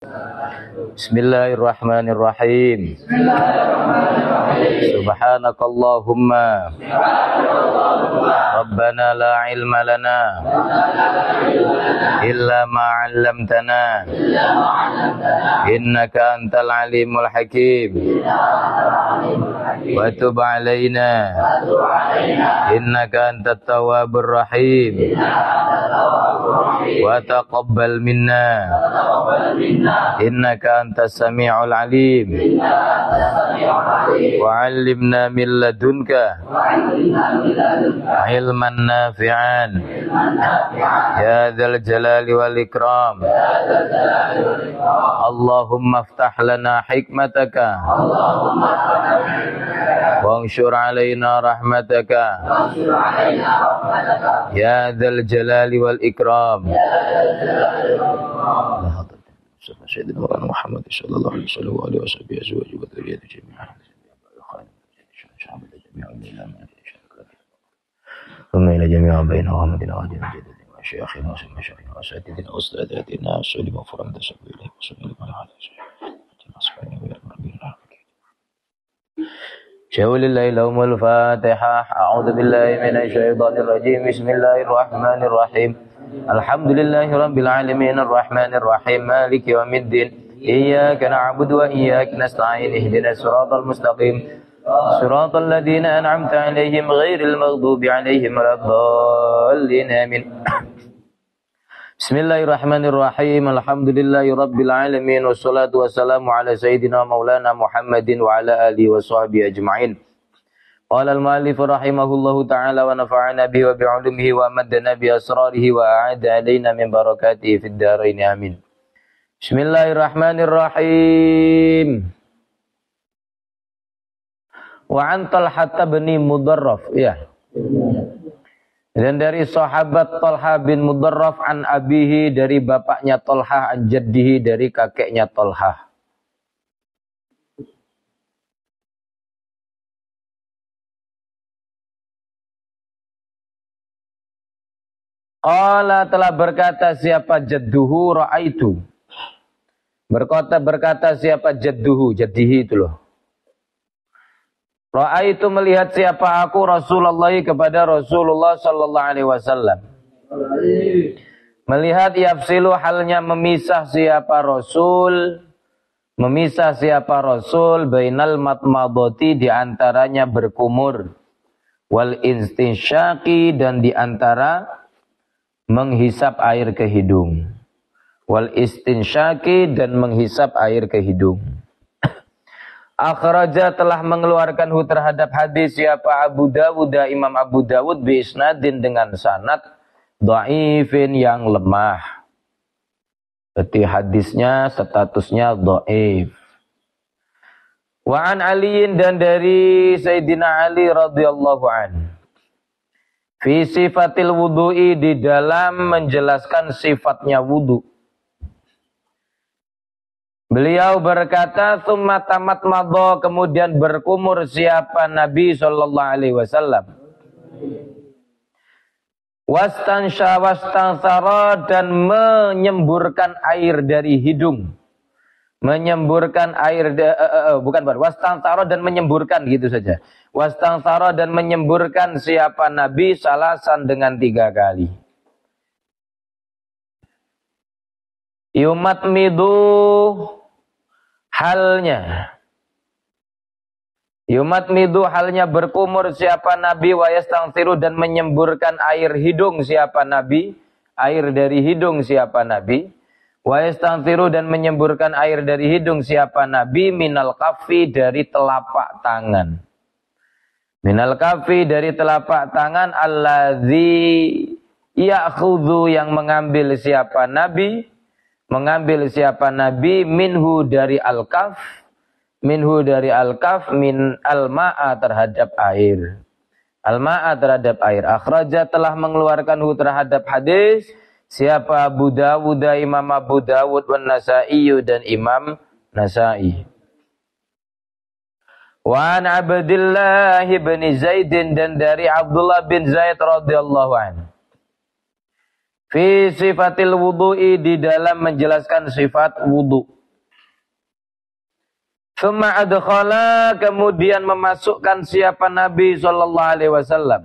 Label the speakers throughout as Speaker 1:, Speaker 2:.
Speaker 1: Bismillahirrahmanirrahim. Subhanakallahumma Rabbana la ilma lana illa ma 'allamtana innaka antal alimul hakim wa tub 'alaina innaka antat tawwabur rahim wa taqabbal minna innaka antas sami'ul alim wa 'allimna min ladunka ilman nafi'an ya dzal jalali wal ikram. Allahumma iftah lana hikmataka wa anshur alaina rahmataka ya dzal jalali wal ikram. Sayyidina Muhammad sallallahu alaihi wasallam wa alihi wasallam wa dzurriyyati jami'an. ثم إلى جميع بين ومدنا وجنا جدنا وشيخنا ومشايخنا وأساتذتنا وأستاذاتنا سلم وفرم تسبب إليه وسلم على شهول الليل يوم الفاتحة. أعوذ بالله من الشيطان الرجيم. بسم الله الرحمن الرحيم. الحمد لله رب العالمين الرحمن الرحيم مالك يوم الدين إياك نعبد وإياك نستعين اهدنا الصراط المستقيم صراط الذين أنعمت عليهم غير المغضوب عليهم ولا الضالين آمين. Bismillahirrahmanirrahim. Alhamdulillahi rabbil alamin wassalatu wassalamu ala sayyidina maulana Muhammadin wa ala alihi wa sahbihi ajma'in. Qala al-mu'allif rahimahullahu ta'ala wa nafa'ana bihi wa bi'ulumihi wa amaddana bi asrarihi wa a'ada alaina min barakatihi fid dharain amin. Bismillahirrahmanirrahim. Wa an Talha bin Mudarraf, ya. Dan dari sahabat Talha bin Mudarraf an abihi, dari bapaknya Talha, an jaddihi, dari kakeknya Talha. Qala, telah berkata siapa jadduhu ra'aitu. Berkata siapa jadduhu, jaddihi itu loh. Ra'aitu, melihat siapa aku, Rasulullah, kepada Rasulullah sallallahu alaihi wasallam. Melihat yafsilu, halnya memisah siapa Rasul, bainal matmadoti, di antaranya berkumur, wal instinsyaqi, dan di antara menghisap air ke hidung. Wal istinsyaqi, dan menghisap air ke hidung. Akhraja, telah mengeluarkan terhadap hadis siapa Abu Dawud, Imam Abu Dawud, bi isnadin, dengan sanad dhaifin, yang lemah. Berarti hadisnya statusnya dhaif. Wa an Aliin, dan dari Sayyidina Ali radhiyallahu an. Fi sifatil wudu'i, di dalam menjelaskan sifatnya wudu. Beliau berkata, "Tsumma tamat madha", kemudian berkumur siapa Nabi sallallahu alaihi wasallam. Wastansara, dan menyemburkan air dari hidung. Menyemburkan air wastansara, dan menyemburkan, gitu saja. Wastansara, dan menyemburkan siapa Nabi salasan, dengan 3 kali. Yumatmidu, halnya berkumur siapa Nabi, wa yastansiru, dan menyemburkan air hidung siapa Nabi, air dari hidung siapa Nabi, wa yastansiru, dan menyemburkan air dari hidung siapa Nabi, minal kaffi, dari telapak tangan. Minal kaffi, dari telapak tangan, alladzi ya'khudhu, yang mengambil siapa Nabi, minhu, dari al-kaf, min al-ma'a, terhadap air. Al-ma'a, terhadap air. Akhraja, telah mengeluarkan terhadap hadis siapa Abu Dawud, Imam Abu Dawud, wan Nasa'i, dan Imam Nasa'i. Wa an Abdullah bin Zaid, dan dari Abdullah bin Zaid radhiyallahu anhu. Fi sifatil wudu'i, di dalam menjelaskan sifat wudu. Tsumma adkhala, kemudian memasukkan siapa Nabi sallallahu alaihi wasallam.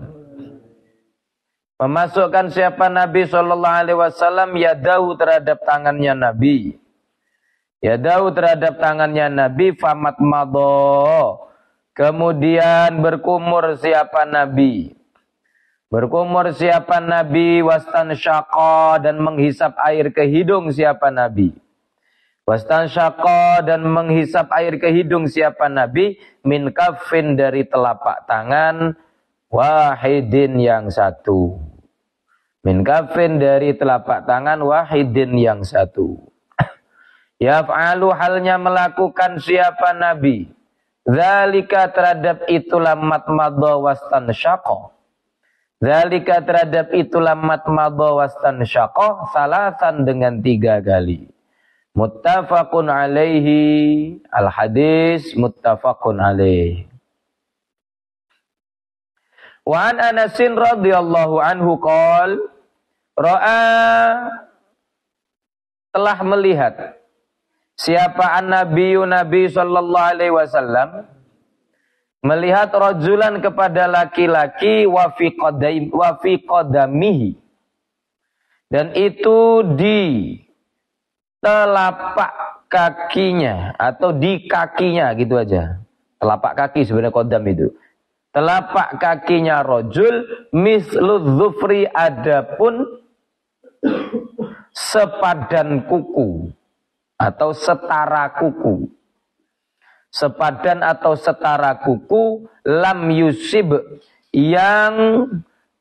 Speaker 1: Memasukkan siapa Nabi sallallahu alaihi wasallam yadahu, terhadap tangannya Nabi. Yadahu, terhadap tangannya Nabi, famat madho. Kemudian berkumur siapa Nabi. Berkumur siapa Nabi, wastan syaqa, dan menghisap air ke hidung siapa Nabi. Wastan syaqa, dan menghisap air ke hidung siapa Nabi, min kaffin, dari telapak tangan, wahidin, yang satu. Min kaffin, dari telapak tangan, wahidin, yang satu. Yaf'alu, halnya melakukan siapa Nabi. Zalika, terhadap itulah matmadha wastan syaqa. Zalika, terhadap itulah matmadha wastan syaqa, salasan, dengan 3 kali. Muttafaqun alaihi, al-hadis muttafaqun alaihi. Wa an Anasin radhiyallahu anhu qol, ra'a, telah melihat siapa an-nabiyyu, Nabi sallallahu alaihi wasallam, melihat rajulan, kepada laki-laki, wa fi qadamihi, dan itu di telapak kakinya, atau di kakinya, gitu aja. Telapak kaki sebenarnya qadam itu. Telapak kakinya rajul, mislu dzufri, adapun sepadan kuku atau setara kuku. Sepadan atau setara kuku, lam yusib, yang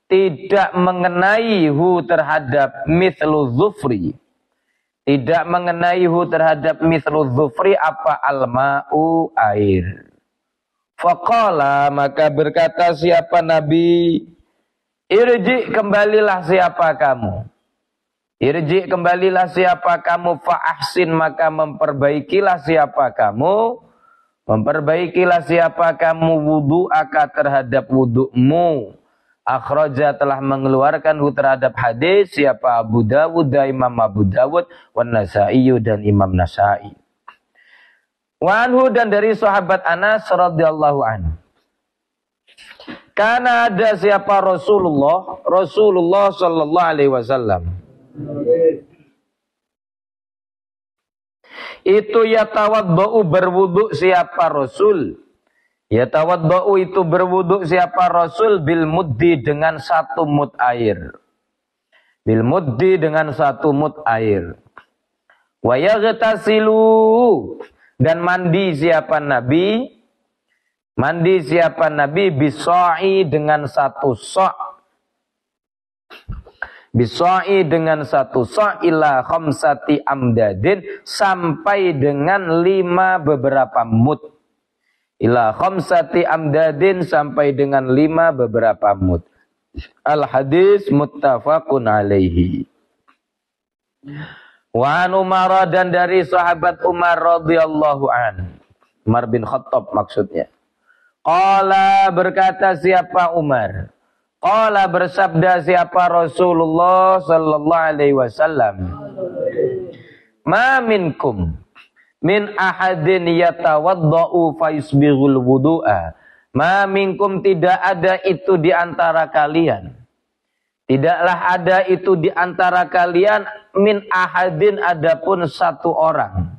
Speaker 1: tidak mengenai hu terhadap mithlu dzufri. Tidak mengenai hu terhadap mithlu dzufri, apa, alma'u, air. Faqala, maka berkata siapa Nabi, irji, kembalilah siapa kamu. Irji, kembalilah siapa kamu, fa'ahsin, maka memperbaikilah siapa kamu. Memperbaikilah siapa kamu wudu'aka, terhadap wudu'mu. Akhraja, telah mengeluarkan hu terhadap hadis siapa Abu Dawud, Imam Abu Dawud, wan Nasa'i, dan Imam Nasa'i. Wa anhu, dan dari sahabat Anas radhiyallahu anhu. Karena ada siapa Rasulullah sallallahu alaihi wasallam. Itu yatawaddau, berwuduk siapa Rasul. Yatawaddau, itu berwuduk siapa Rasul, bil muddi, dengan 1 mud air. Bil muddi, dengan 1 mud air. Wa yaghtasilu, dan mandi siapa Nabi. Mandi siapa Nabi, bisa'i, dengan 1 sa'. Bisa'i, dengan 1 sa' ila khamsati amdadin, sampai dengan 5 beberapa mud. Ila khamsati amdadin, sampai dengan 5 beberapa mud. Al-hadis muttafaqun alaihi. Wa an Umar, dan dari sahabat Umar radhiyallahu an. Umar bin Khattab maksudnya. Qala, berkata siapa Umar. Qala, bersabda siapa Rasulullah sallallahu alaihi wasallam. Ma minkum min ahadin yatawaddau fayusbighul wudu'a. Ma minkum, tidak ada itu di antara kalian. Tidaklah ada itu di antara kalian, min ahadin, adapun 1 orang.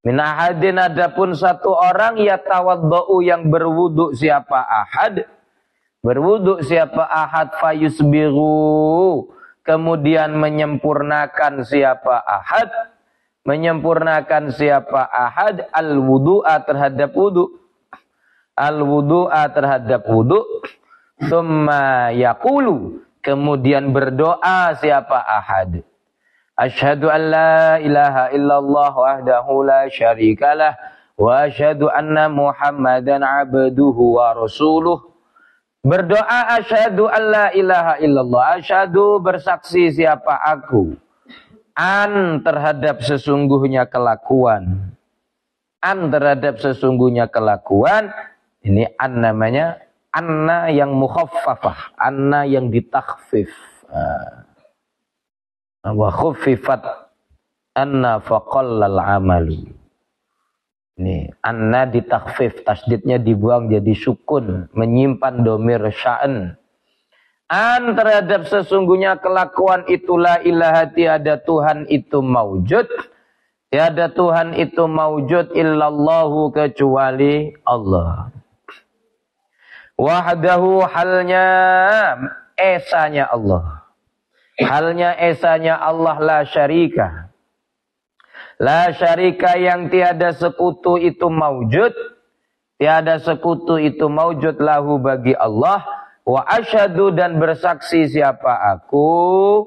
Speaker 1: Min ahadin, adapun 1 orang, yatawaddau, yang berwudu siapa ahad. Berwuduk siapa ahad, fayusbighu, kemudian menyempurnakan siapa ahad. Menyempurnakan siapa ahad, al-wudu'a, terhadap wudu. Al-wudu'a, terhadap wudu. Tsumma yaqulu, kemudian berdoa siapa ahad. Asyhadu an la ilaha illallah wahdahu la syarikalah, wa asyhadu anna Muhammadan abduhu wa rasuluh. Berdoa asyhadu an la ilaha illallah, asyhadu, bersaksi siapa aku, an, terhadap sesungguhnya kelakuan. An, terhadap sesungguhnya kelakuan. Ini an namanya anna yang mukhaffafah, anna yang ditakhfif. Wa khuffifat anna faqallal amalu. Ini anna ditakhfif, tasdidnya dibuang jadi sukun, menyimpan domir sya'an. An terhadap sesungguhnya kelakuan itulah ilaha, tiada Tuhan itu maujud. Tiada Tuhan itu maujud illallahu, kecuali Allah. Wahdahu, halnya esanya Allah. Halnya esanya Allah, la syarika. La syarika, yang tiada sekutu itu maujud. Tiada sekutu itu maujud lahu, bagi Allah. Wa asyhadu, dan bersaksi siapa aku,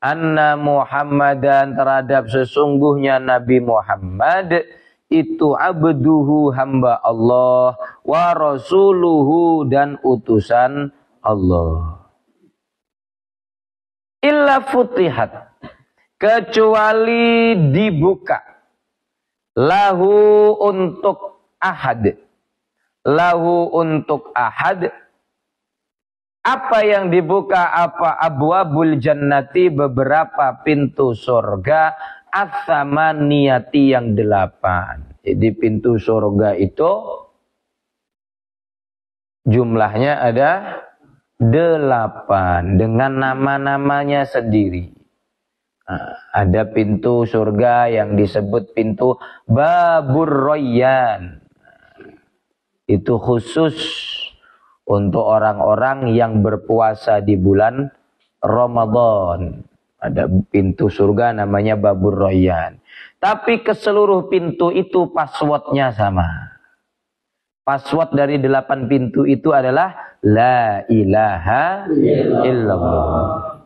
Speaker 1: anna Muhammadan, terhadap sesungguhnya Nabi Muhammad itu abduhu, hamba Allah, wa rasuluhu, dan utusan Allah. Illa futihat, kecuali dibuka, lahu untuk ahad, lahu untuk ahad. Apa yang dibuka? Apa? Abwabul jannati, beberapa pintu surga, as-samaniyati, yang 8. Jadi pintu surga itu jumlahnya ada 8 dengan nama-namanya sendiri. Nah, ada pintu surga yang disebut pintu Babur Rayyan. Itu khusus untuk orang-orang yang berpuasa di bulan Ramadan. Ada pintu surga namanya Babur Rayyan. Tapi ke seluruh pintu itu passwordnya sama. Password dari 8 pintu itu adalah La ilaha illallah.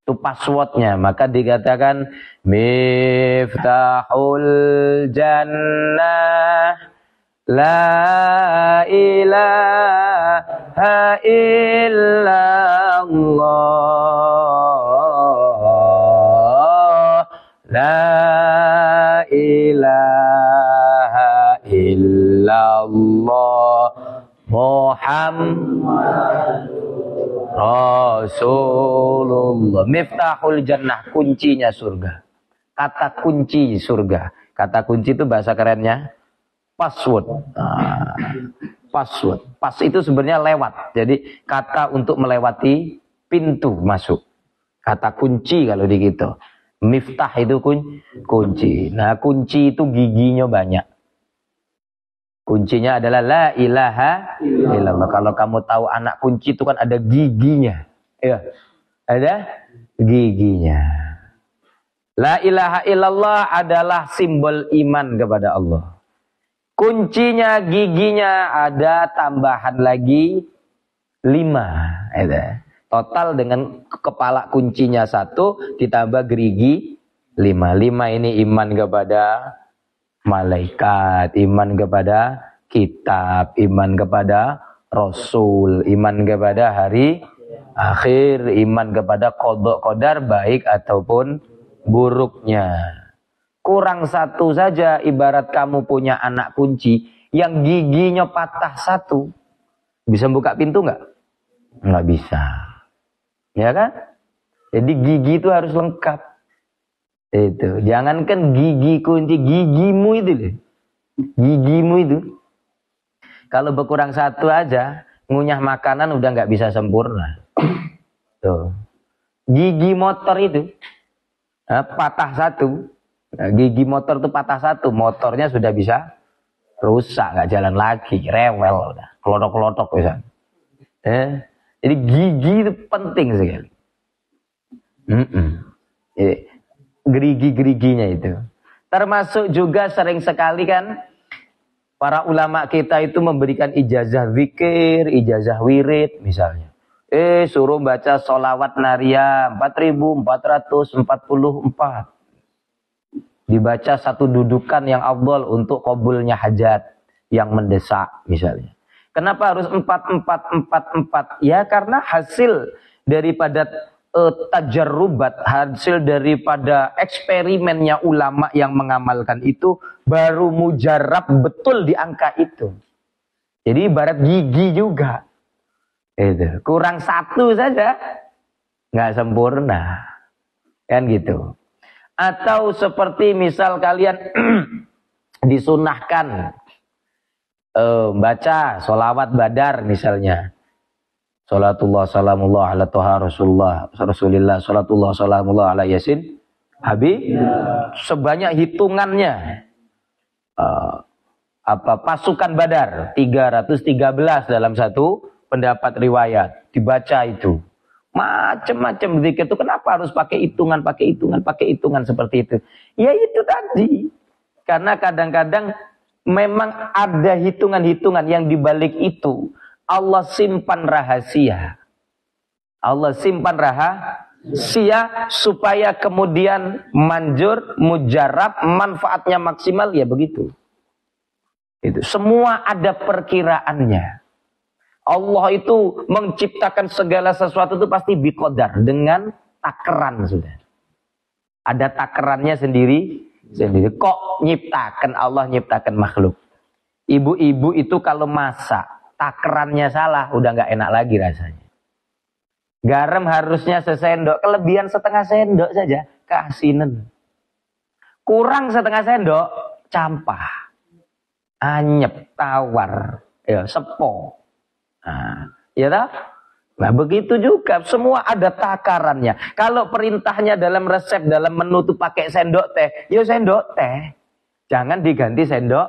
Speaker 1: Itu passwordnya. Maka dikatakan Miftahul Jannah La ilaha illallah. La ilaha illallah. Muhammad Rasulullah. Miftahul Jannah, kuncinya surga. Kata kunci surga. Kata kunci itu bahasa kerennya password. Password. Pas itu sebenarnya lewat. Jadi kata untuk melewati pintu masuk. Kata kunci kalau di gitu. Miftah itu kunci. Nah, kunci itu giginya banyak. Kuncinya adalah la ilaha illallah. Kalau kamu tahu anak kunci itu kan ada giginya. Ya. Ada giginya. La ilaha illallah adalah simbol iman kepada Allah. Kuncinya, giginya ada tambahan lagi 5. Ya. Total dengan kepala kuncinya 1 ditambah gerigi 5. 5 ini iman kepada malaikat, iman kepada kitab, iman kepada rasul, iman kepada hari akhir, iman kepada qada qadar baik ataupun buruknya. Kurang 1 saja, ibarat kamu punya anak kunci yang giginya patah 1. Bisa buka pintu nggak? Nggak bisa. Ya kan? Jadi gigi itu harus lengkap. Itu, jangankan gigi kunci, gigimu itu loh. Gigimu itu. Kalau berkurang 1 aja, ngunyah makanan udah nggak bisa sempurna. Tuh. Gigi motor itu patah 1. Nah, gigi motor itu patah 1, motornya sudah bisa rusak, nggak jalan lagi, rewel udah, kelotok-kelotok bisa. Jadi gigi itu penting sekali. Gerigi-geriginya itu. Termasuk juga sering sekali kan para ulama kita itu memberikan ijazah zikir, ijazah wirid misalnya. Suruh baca sholawat naria 4444. Dibaca 1 dudukan yang afdal untuk qabulnya hajat yang mendesak misalnya. Kenapa harus 4444? Ya karena hasil daripada tajarrubat, hasil daripada eksperimennya ulama yang mengamalkan itu baru mujarab betul di angka itu. Jadi ibarat gigi juga. Itu kurang 1 saja nggak sempurna. Kan gitu. Atau seperti misal kalian disunahkan baca sholawat badar misalnya. Salatullah salamullah ala toha rasulillah salatullah salamullah ala yasin habib sebanyak hitungannya pasukan badar 313 dalam satu pendapat riwayat dibaca itu macam-macam zikir itu. Kenapa harus pakai hitungan seperti itu? Ya itu tadi, karena kadang-kadang memang ada hitungan-hitungan yang dibalik itu Allah simpan rahasia. Allah simpan rahasia supaya kemudian manjur, mujarab, manfaatnya maksimal, ya begitu. Itu semua ada perkiraannya. Allah itu menciptakan segala sesuatu itu pasti biqadar, dengan takaran sudah. Ada takarannya sendiri. Kok nyiptakan Allah nyiptakan makhluk. Ibu-ibu itu kalau masak takarannya salah, udah nggak enak lagi rasanya. Garam harusnya sesendok, kelebihan setengah sendok saja, keasinan. Kurang setengah sendok, campah, anyep, tawar, ya sepo. Nah, ya tak? Nah begitu juga, semua ada takarannya. Kalau perintahnya dalam resep, dalam menu tuh pakai sendok teh, ya sendok teh. Jangan diganti sendok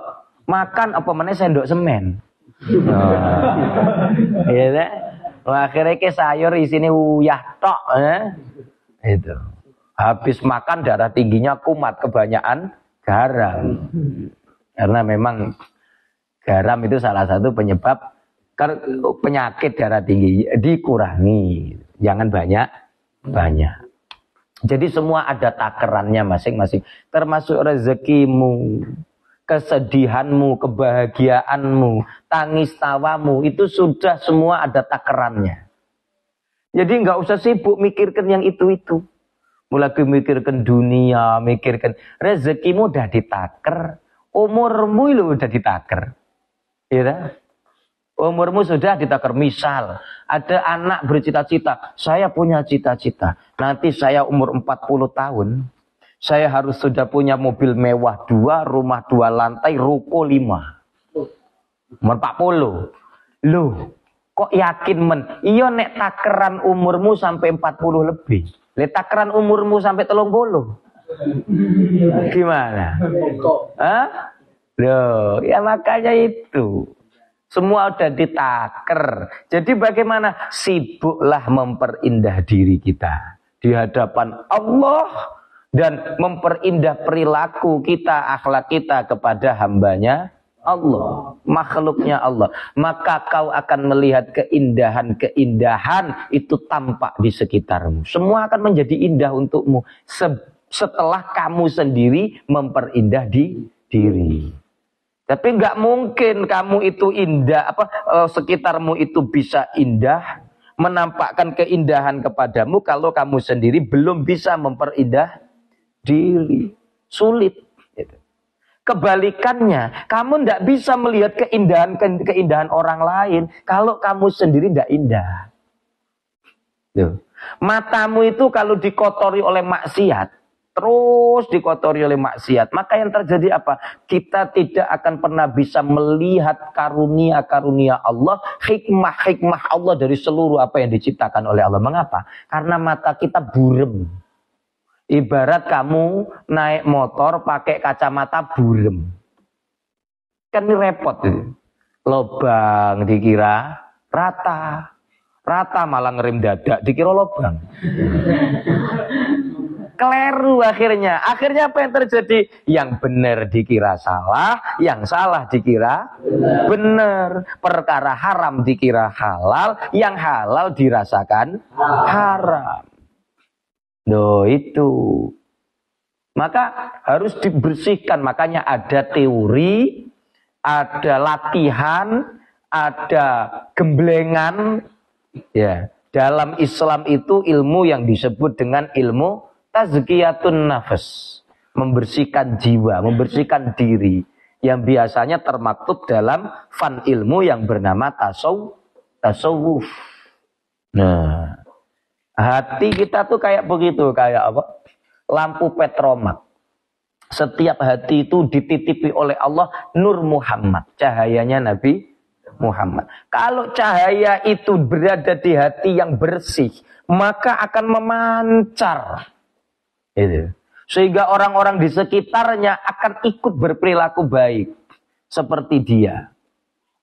Speaker 1: makan, apa mana sendok semen. Iya deh. Akhirnya ke sayur isini uyah tok, itu. Habis makan darah tingginya kumat, kebanyakan garam. Karena memang garam itu salah satu penyebab penyakit darah tinggi. Dikurangi, jangan banyak. Jadi semua ada takarannya masing-masing, termasuk rezekimu, kesedihanmu, kebahagiaanmu, tangis tawamu, itu sudah semua ada takarannya. Jadi nggak usah sibuk mikirkan yang itu-itu. Mulai mikirkan dunia, mikirkan rezekimu udah ditaker, umurmu itu udah ditaker. Ya, umurmu sudah ditaker. Misal ada anak bercita-cita, saya punya cita-cita, nanti saya umur 40 tahun, saya harus sudah punya mobil mewah 2, rumah 2 lantai, ruko 5. Umur 40. Loh, kok yakin men? Iya nek takeran umurmu sampai 40 lebih. Nek takeran umurmu sampai 30. Gimana? Hah? Loh, ya makanya itu. Semua udah ditaker. Jadi bagaimana? Sibuklah memperindah diri kita di hadapan Allah dan memperindah perilaku kita, akhlak kita kepada hambanya Allah, makhluknya Allah. Maka kau akan melihat keindahan-keindahan itu tampak di sekitarmu. Semua akan menjadi indah untukmu setelah kamu sendiri memperindah diri. Tapi nggak mungkin kamu itu indah, sekitarmu itu bisa indah, menampakkan keindahan kepadamu kalau kamu sendiri belum bisa memperindah diri. Sulit. Kebalikannya, kamu nggak bisa melihat keindahan orang lain kalau kamu sendiri nggak indah. Matamu itu kalau dikotori oleh maksiat, terus dikotori oleh maksiat, maka yang terjadi apa? Kita tidak akan pernah bisa melihat karunia-karunia Allah, hikmah-hikmah Allah dari seluruh apa yang diciptakan oleh Allah. Mengapa? Karena mata kita burem. Ibarat kamu naik motor pakai kacamata burem. Kan ini repot. Lobang dikira rata. Rata malah ngerem dadak dikira lobang. Keliru akhirnya. Akhirnya apa yang terjadi? Yang benar dikira salah, yang salah dikira benar. Perkara haram dikira halal, yang halal dirasakan haram. Loh itu. Maka harus dibersihkan. Makanya ada teori, ada latihan, ada gemblengan. Ya, dalam Islam itu ilmu yang disebut dengan ilmu tazkiyatun nafas, membersihkan jiwa, membersihkan diri, yang biasanya termaktub dalam fan ilmu yang bernama tasawuf. Nah, hati kita tuh kayak begitu, kayak apa? lampu petromak. Setiap hati itu dititipi oleh Allah Nur Muhammad, cahayanya Nabi Muhammad. Kalau cahaya itu berada di hati yang bersih, maka akan memancar. Itu. Sehingga orang-orang di sekitarnya akan ikut berperilaku baik seperti dia.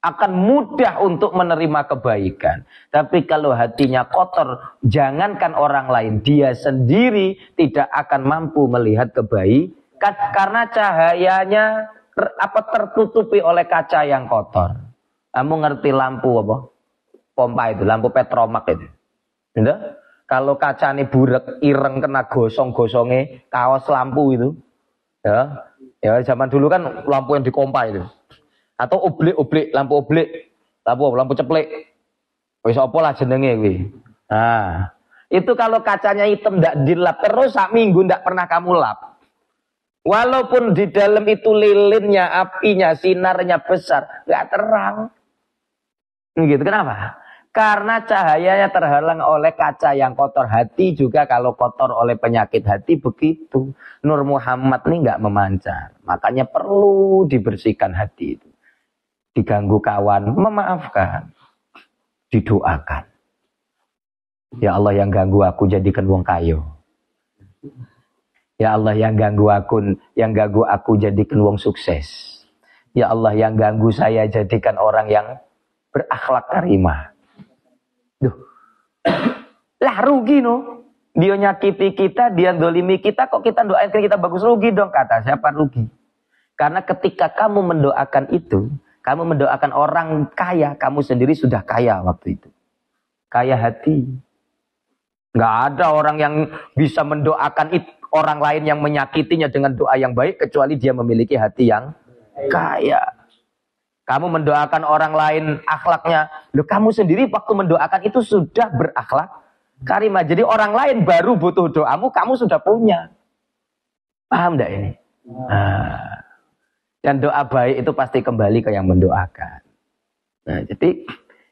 Speaker 1: Akan mudah untuk menerima kebaikan. Tapi kalau hatinya kotor, jangankan orang lain, dia sendiri tidak akan mampu melihat kebaikan. Karena cahayanya tertutupi oleh kaca yang kotor. Kamu ngerti lampu apa? Pompa itu, lampu petromak itu. Gitu? Kalau kacanya burek, ireng, kena gosong-gosongnya, kaos lampu itu. Ya, zaman dulu kan lampu yang dikompa itu. Atau oblik, lampu oblik. Lampu ceplek. Wis apa lah jenenge kuwi. Nah, itu kalau kacanya hitam ndak dilap terus sak minggu ndak pernah kamu lap. Walaupun di dalam itu lilinnya, apinya, sinarnya besar, nggak terang. Gitu, kenapa? Karena cahayanya terhalang oleh kaca yang kotor. Hati juga kalau kotor oleh penyakit hati begitu. Nur Muhammad ini nggak memancar. Makanya perlu dibersihkan hati itu. Diganggu kawan, memaafkan. Didoakan. Ya Allah yang ganggu aku jadikan wong kayo. Ya Allah yang ganggu aku jadikan wong sukses. Ya Allah yang ganggu saya jadikan orang yang berakhlak karimah. Duh. Lah rugi no. Dia nyakiti kita, dia dolimi kita, kok kita doain kita bagus, rugi dong. Kata siapa rugi? Karena ketika kamu mendoakan itu, kamu mendoakan orang kaya, kamu sendiri sudah kaya waktu itu. Kaya hati. Nggak ada orang yang bisa mendoakan itu. Orang lain yang menyakitinya dengan doa yang baik kecuali dia memiliki hati yang kaya. Kamu mendoakan orang lain akhlaknya, loh kamu sendiri waktu mendoakan itu sudah berakhlak karimah. Jadi orang lain baru butuh doamu, kamu sudah punya. Paham enggak ini? Nah, dan doa baik itu pasti kembali ke yang mendoakan. Nah, jadi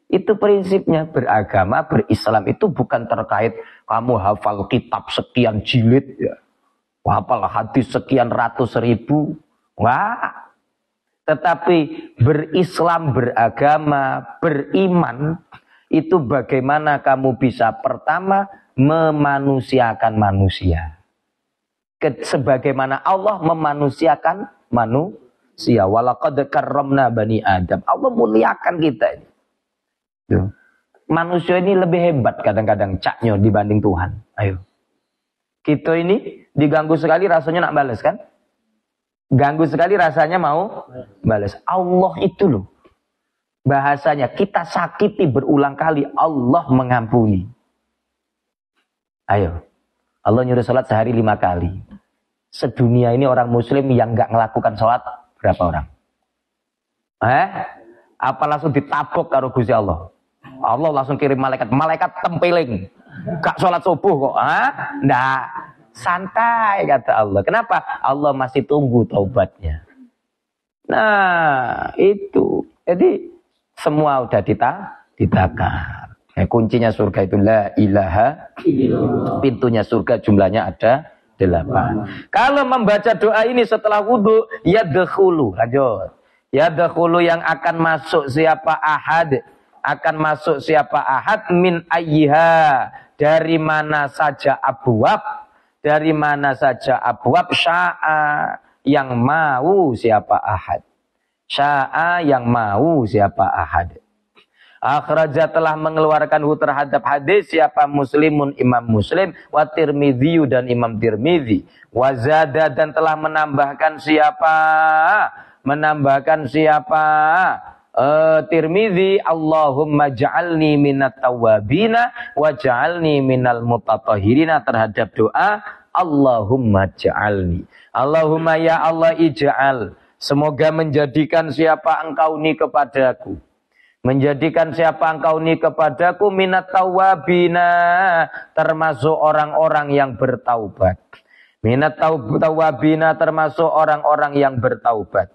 Speaker 1: itu prinsipnya beragama, berislam itu bukan terkait kamu hafal kitab sekian jilid ya. Hafal hadis sekian ratus ribu. Wah. Tetapi berislam, beragama, beriman itu bagaimana kamu bisa pertama memanusiakan manusia. Sebagaimana Allah memanusiakan manusia. Walaqad karramna bani Adam. Allah muliakan kita ini. Tuh. Manusia ini lebih hebat kadang-kadang caknya dibanding Tuhan. Ayo. Kita ini diganggu sekali rasanya nak balas kan? Ganggu sekali rasanya mau balas. Allah itu loh. Bahasanya kita sakiti berulang kali Allah mengampuni. Ayo. Allah nyuruh sholat sehari 5 kali. Sedunia ini orang muslim yang gak melakukan sholat berapa orang? Apa langsung ditabok karo Gusti Allah? Allah langsung kirim malaikat tempeling. Gak sholat subuh kok. Nggak. Santai kata Allah. Kenapa? Allah masih tunggu taubatnya. Nah itu. Jadi semua udah ditakar. Kuncinya surga itu la ilaha. Pintunya surga jumlahnya ada 8. Kalau membaca doa ini setelah wudhu, yadkhulu. Lanjut. Yadkhulu yang akan masuk siapa ahad. Akan masuk siapa ahad min ayyiha. Dari mana saja abwab. Dari mana saja abwab sya'a. Yang mau siapa ahad. Sya'a yang mau siapa ahad. Akhraja telah mengeluarkan terhadap hadis siapa muslimun imam muslim. Wa tirmidhi dan imam tirmidhi. Wazada dan telah menambahkan siapa. Tirmidzi Allahumma ja'alni minat tawabina wa ja'alni minal mutatahhirina terhadap doa Allahumma ja'alni. Allahumma ya Allah ij'al. Semoga menjadikan siapa engkau ni kepadaku. Menjadikan siapa engkau ni kepadaku minat tawabina termasuk orang-orang yang bertaubat. Minat tawabina termasuk orang-orang yang bertaubat.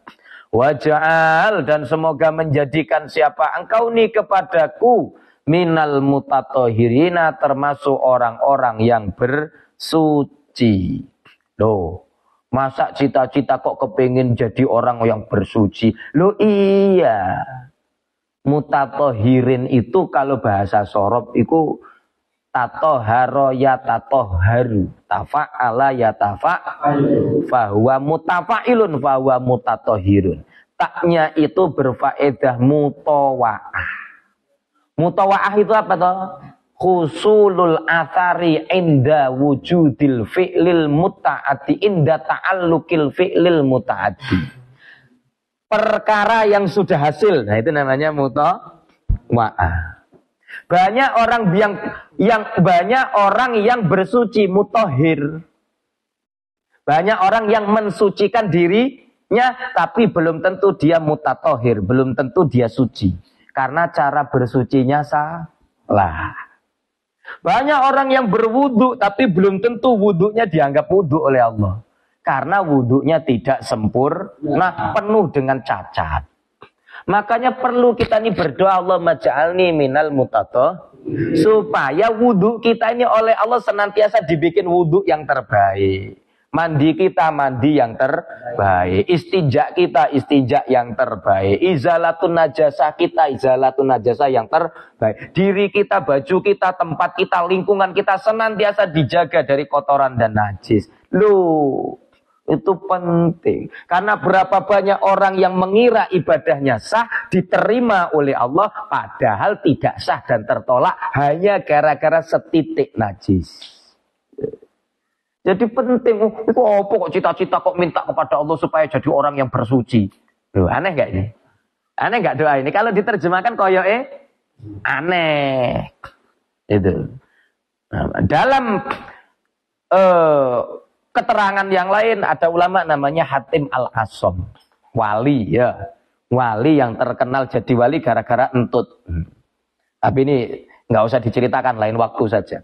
Speaker 1: Waja'al dan semoga menjadikan siapa engkau ni kepadaku minal mutatahhirina termasuk orang-orang yang bersuci. Loh, masa cita-cita kok kepingin jadi orang yang bersuci? Loh iya. Mutatohirin itu kalau bahasa sorob itu tatoharo ya tatoharu, tafa'ala ya tafa'alu, fahuwa mutafa'ilun fahuwa mutatohirun. Taknya itu berfaedah mutawa'ah. Mutawa'ah itu apa toh? Husulul athari inda wujudil fi'lil muta'ati inda ta'allukil fi'lil muta'ati. Perkara yang sudah hasil. Nah itu namanya mutawa'ah. Banyak orang yang bersuci mutahhir. Banyak orang yang mensucikan dirinya tapi belum tentu dia mutatohir, belum tentu dia suci. Karena cara bersucinya salah. Banyak orang yang berwudu tapi belum tentu wudunya dianggap wudu oleh Allah. Karena wudunya tidak sempurna, penuh dengan cacat. Makanya perlu kita ini berdoa, Allah maj'alni minal mutatoh, supaya wudu kita ini oleh Allah senantiasa dibikin wudu yang terbaik. Mandi kita mandi yang terbaik, istinja kita istinja yang terbaik, izalatun najasah kita izalatun najasah yang terbaik. Diri kita, baju kita, tempat kita, lingkungan kita senantiasa dijaga dari kotoran dan najis. Loh, itu penting. Karena berapa banyak orang yang mengira ibadahnya sah, diterima oleh Allah, padahal tidak sah dan tertolak hanya gara-gara setitik najis. Jadi penting, itu apa kok cita-cita kok minta kepada Allah supaya jadi orang yang bersuci. Loh, aneh gak ini? Aneh gak doa ini? Kalau diterjemahkan koyoke aneh. Itu. Nah, dalam keterangan yang lain ada ulama namanya Hatim Al-Asom. Wali ya. Wali yang terkenal jadi wali gara-gara entut. Tapi ini nggak usah diceritakan, lain waktu saja.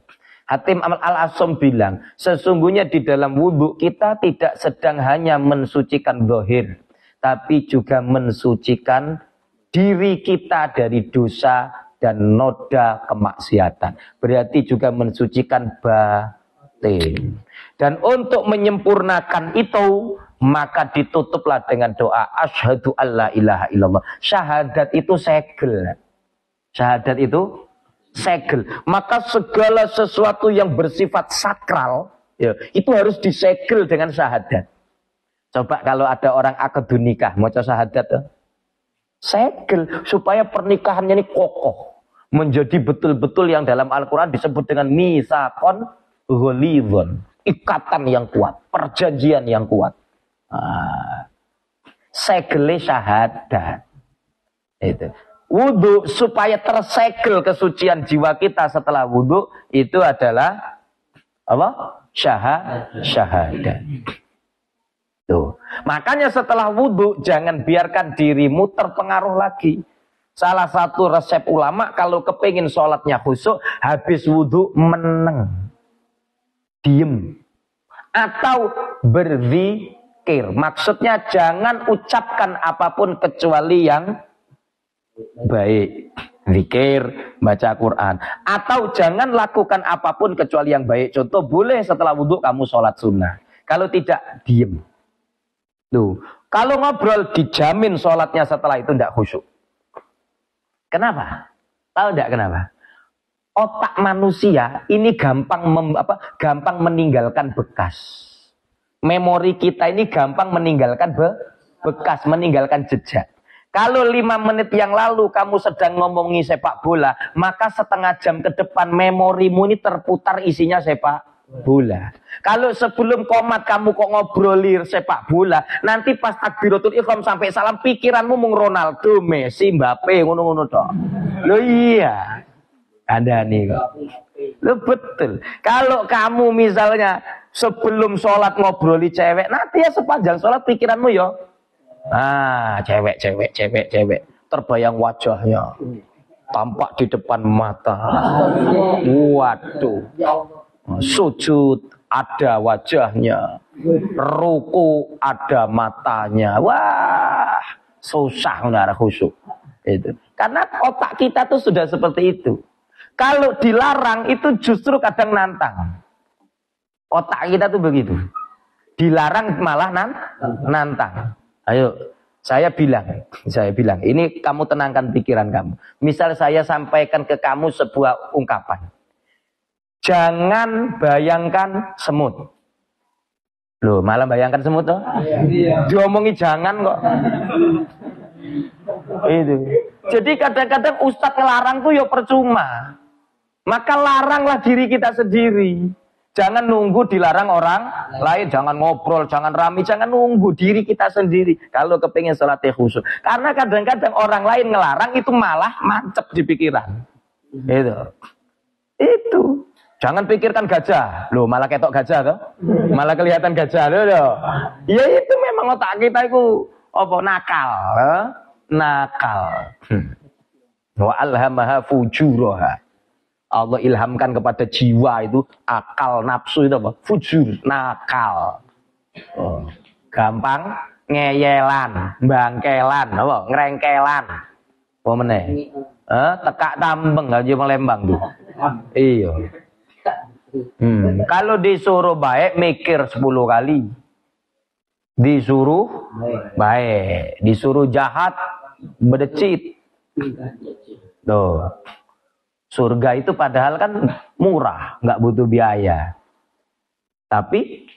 Speaker 1: Hatim Al-Asom bilang, sesungguhnya di dalam wudhu kita tidak sedang hanya mensucikan zahir, tapi juga mensucikan diri kita dari dosa dan noda kemaksiatan. Berarti juga mensucikan batin. Dan untuk menyempurnakan itu, maka ditutuplah dengan doa asyhadu alla ilaha illallah. Syahadat itu segel. Syahadat itu segel. Maka segala sesuatu yang bersifat sakral, ya, itu harus disegel dengan syahadat. Coba kalau ada orang akad nikah, mau syahadat, ya? Segel supaya pernikahannya ini kokoh, menjadi betul-betul yang dalam Al-Quran disebut dengan mitsaqon ghalidhon, ikatan yang kuat, perjanjian yang kuat. Segel syahadat. Itu. Wudhu supaya tersegel kesucian jiwa kita setelah wudhu itu adalah apa? Syahadat. Tuh. Makanya setelah wudhu jangan biarkan dirimu terpengaruh lagi. Salah satu resep ulama kalau kepingin sholatnya khusyuk, habis wudhu meneng, diem, atau berzikir. Maksudnya jangan ucapkan apapun kecuali yang baik, zikir, baca Quran, atau jangan lakukan apapun kecuali yang baik. Contoh, boleh setelah wudhu kamu sholat sunnah. Kalau tidak, diem. Tuh, kalau ngobrol dijamin sholatnya setelah itu tidak khusyuk. Kenapa? Tahu tidak kenapa? Otak manusia ini gampang meninggalkan bekas. Memori kita ini gampang meninggalkan bekas, meninggalkan jejak. Kalau 5 menit yang lalu kamu sedang ngomongi sepak bola, maka setengah jam ke depan memorimu ini terputar isinya sepak bola. Kalau sebelum komat kamu kok ngobroli sepak bola, nanti pas takbiratul ihram sampai salam pikiranmu mung Ronaldo, Messi, Mbappe, ngono-ngono tok. Loh iya. Ada nih kok. Loh betul. Kalau kamu misalnya sebelum sholat ngobroli cewek, nanti ya sepanjang sholat pikiranmu ya cewek. Terbayang wajahnya. Tampak di depan mata. Waduh. Sujud ada wajahnya. Ruku ada matanya. Wah, susah nggak khusyuk. Itu. Karena otak kita tuh sudah seperti itu. Kalau dilarang itu justru kadang nantang. Otak kita tuh begitu. Dilarang malah nantang. Ayo, saya bilang, ini kamu tenangkan pikiran kamu. Misal saya sampaikan ke kamu sebuah ungkapan. Jangan bayangkan semut. Loh, malah bayangkan semut toh? Iya. Diomongi jangan kok. Itu. Jadi kadang-kadang ustadz ngelarang tuh ya percuma. Maka laranglah diri kita sendiri. Jangan nunggu dilarang orang lain, jangan ngobrol, jangan rame, jangan nunggu diri kita sendiri. Kalau kepingin sholat khusyuk, karena kadang-kadang orang lain ngelarang itu malah mancep di pikiran. Itu. Jangan pikirkan gajah, loh malah ketok gajah toh, malah kelihatan gajah loh. Ya itu memang otak kita itu apa nakal, nakal. Wa alhamaha fujuraha. Allah ilhamkan kepada jiwa itu akal nafsu itu apa? Fujur, nakal. Gampang ngeyelan, bangkelan, apa? Ngerengkelan. Apa meneh? Tekak tambeng aja melembang tuh. Iya. Kalau disuruh baik mikir 10 kali. Disuruh baik, disuruh jahat bedecit. Tuh. Surga itu padahal kan murah, nggak butuh biaya. Tapi,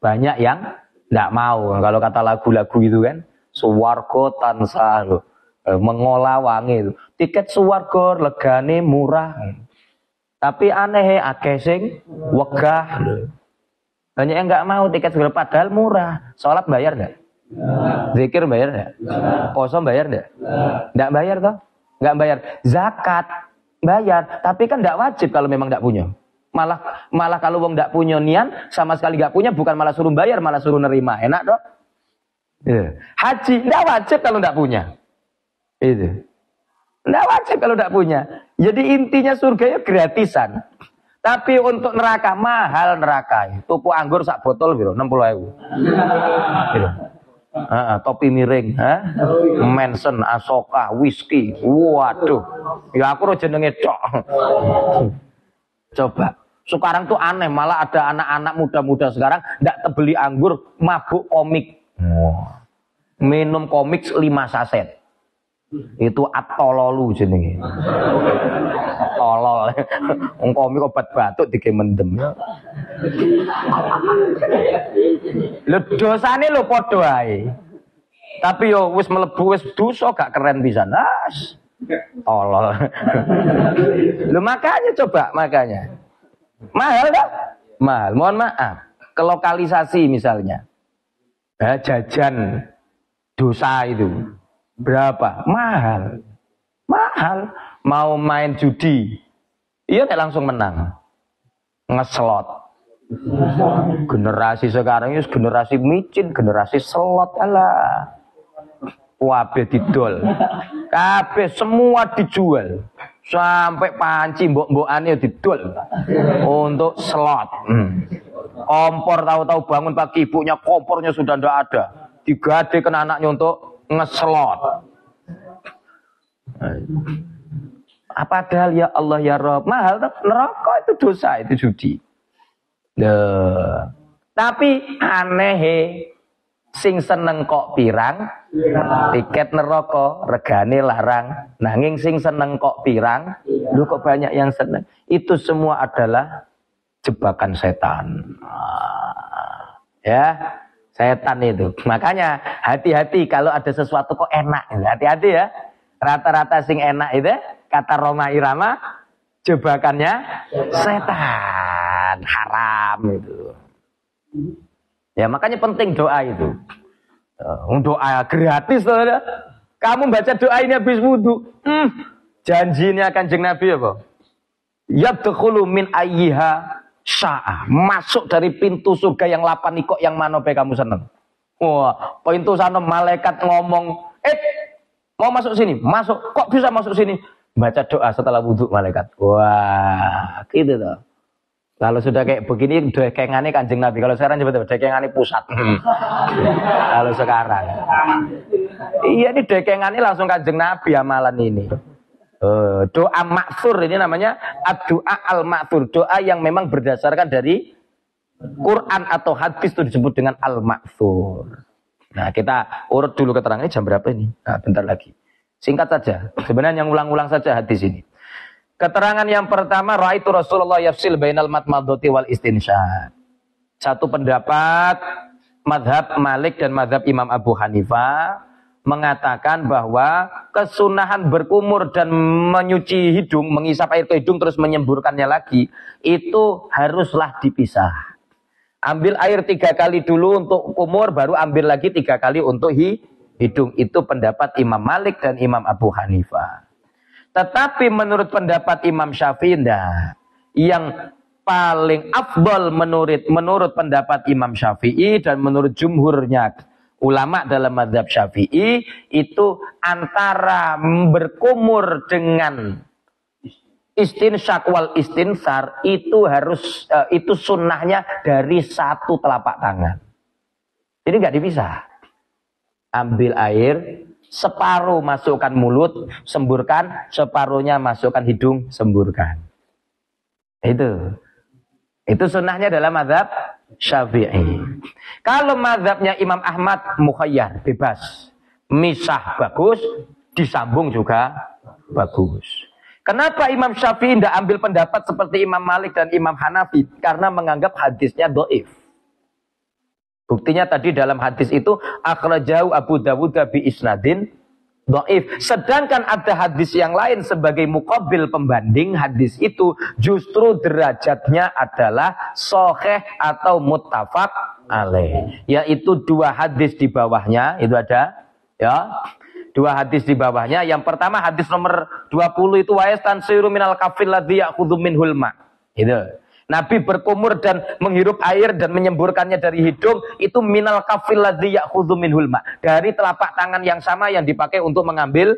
Speaker 1: banyak yang nggak mau. Kalau kata lagu-lagu itu kan, suwargo tansah, mengolah wangi itu. Tiket suwargo legane murah. Tapi aneh akeh sing wegah. Banyak yang nggak mau tiket segala padahal murah. Sholat bayar nggak? Zikir bayar nggak? Poso bayar nggak? Nggak bayar toh? Nggak bayar. Zakat bayar, tapi kan nggak wajib kalau memang nggak punya. Malah kalau wong nggak punya nian, sama sekali nggak punya, bukan malah suruh bayar, malah suruh nerima. Enak dong? Haji nggak wajib kalau nggak punya. Itu nggak wajib kalau nggak punya. Jadi intinya surga ya gratisan. Tapi untuk neraka mahal neraka. Tuku anggur sak botol biro 60.000. Gitu. Topi miring, Manson, Asoka, whisky, waduh, ya aku jenenge cok. Coba, sekarang tuh aneh, malah ada anak-anak muda-muda sekarang ndak tebeli anggur, mabuk komik, minum komik 5 saset, itu atololu jenenge, tolol, komik obat batuk dikemendem. Lho dosane lho padha ae. Tapi yo wis mlebu wis dosa gak keren pisan. Tolol. Lho makanya coba makanya. Mahal kan? Mahal. Mohon maaf. Ke lokalisasi misalnya. Jajan dosa itu berapa? Mahal. Mahal. Mau main judi. Iya nek langsung menang. Ngeslot. Generasi sekarang ini generasi micin, generasi slot alah. Wabe didol. Kabeh semua dijual. Sampai panci mbok-mbokane didol untuk slot. Kompor tahu-tahu bangun pagi ibunya kompornya sudah ndak ada. Digadekan anaknya untuk ngeslot. Padahal ya Allah ya Rabb, mahal neraka itu dosa, itu judi. Tapi aneh sing seneng kok pirang tiket neraka regane larang, nanging sing seneng kok pirang lu kok banyak yang seneng. Itu semua adalah jebakan setan. Ya, setan itu. Makanya hati-hati kalau ada sesuatu kok enak, hati-hati ya. Rata-rata sing enak itu kata Roma Irama jebakannya setan, haram itu. Ya makanya penting doa itu. Doa gratis loh. Kamu baca doa ini habis wudu. Janjinya Kanjeng Nabi apa? Yadkhulu min ayyiha sya'a. Masuk dari pintu surga yang 8 kok yang mana be kamu seneng. Wah, pintu sana malaikat ngomong, mau masuk sini, masuk. Kok bisa masuk sini? Baca doa setelah wudu malaikat. Wah, gitu tuh. Kalau sudah kayak begini, dekengannya Kanjeng Nabi. Kalau sekarang coba dekengannya pusat. Kalau sekarang, iya ini dekengannya langsung Kanjeng Nabi amalan ini. Doa maksur ini namanya doa al-maksur, doa yang memang berdasarkan dari Quran atau hadis itu disebut dengan al-ma'thur. Nah, kita urut dulu keterangannya jam berapa ini? Nah, bentar lagi. Singkat saja. Sebenarnya yang ulang-ulang saja hadis ini. Keterangan yang pertama, ra'aitu Rasulullah yafsil bainal matmadhati wal istinsyaq. Satu pendapat mazhab Malik dan mazhab Imam Abu Hanifah mengatakan bahwa kesunahan berkumur dan menyuci hidung, mengisap air ke hidung terus menyemburkannya lagi, itu haruslah dipisah. Ambil air 3 kali dulu untuk kumur, baru ambil lagi 3 kali untuk hidung. Itu pendapat Imam Malik dan Imam Abu Hanifah. Tetapi menurut pendapat Imam Syafi'i, yang paling afdal menurut pendapat Imam Syafi'i dan menurut jumhurnya ulama dalam mazhab Syafi'i, itu antara berkumur dengan istinsyak wal istinsar itu harus itu sunnahnya dari 1 telapak tangan. Jadi nggak dipisah. Ambil air, separuh masukkan mulut, semburkan, separuhnya masukkan hidung, semburkan. Itu sunnahnya dalam mazhab Syafi'i. Kalau mazhabnya Imam Ahmad mukhayyar, bebas. Misah bagus, disambung juga bagus. Kenapa Imam Syafi'i tidak ambil pendapat seperti Imam Malik dan Imam Hanafi? Karena menganggap hadisnya dhaif. Buktinya tadi dalam hadis itu akhrajahu Abu Dawud bi isnadin dhaif. Sedangkan ada hadis yang lain sebagai muqabil pembanding hadis itu justru derajatnya adalah sahih atau muttafaq alaih. Yaitu 2 hadis di bawahnya itu ada, ya. 2 hadis di bawahnya. Yang pertama hadis nomor 20 itu wa yastansiru minal kafil ladzi ya'khudhu minhul ma. Itu. Nabi berkumur dan menghirup air dan menyemburkannya dari hidung itu minal kafil ladzi ya'khudhu minhul ma. Dari telapak tangan yang sama yang dipakai untuk mengambil